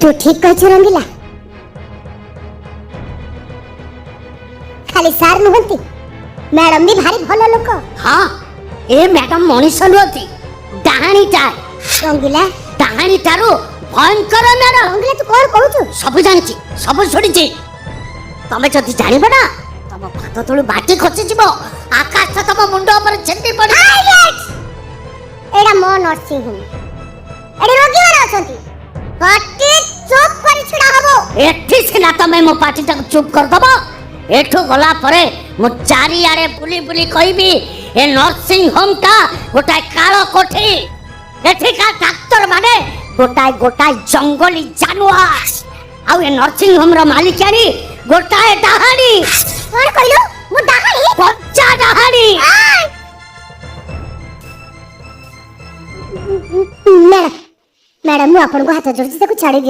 तू ठीक कहछु रंगीला खाली सार नुहंती मैडम भी भारी भलो लोक हाँ ए मैडम मनीष नुहंती डाहाणी टा रंगीला डाहाणी टारू भयंकर मैडम रंगीला तू कोन कहछु सब जानिछि सब छोड़िछि तमे जदि जानिबो ना तम भात तळु बाटी खसि जिवो आकाश तम मुंड ऊपर छेंडी पड़ी एडा मो नर्सिंग होम एडे रोगी माने अछंती पाटी चुप करी छुडा हबो एठी सिना तमे मो पाटी तक चुप कर दबो एठो गला परे मो चारि आड़े बुली बुली कहबी ए नर्सिंग होम ता गोटाय कालो कोठी एठी का डाक्टर माने गोटाय जंगली जानवर आउ ए नर्सिंग होम रो मालिकानी गोटाय डाहाणी कोन कहलो मो डाहाणी कच्चा डाहाणी मैडम मैं आपन को हाथ जोड़ से छाड़ी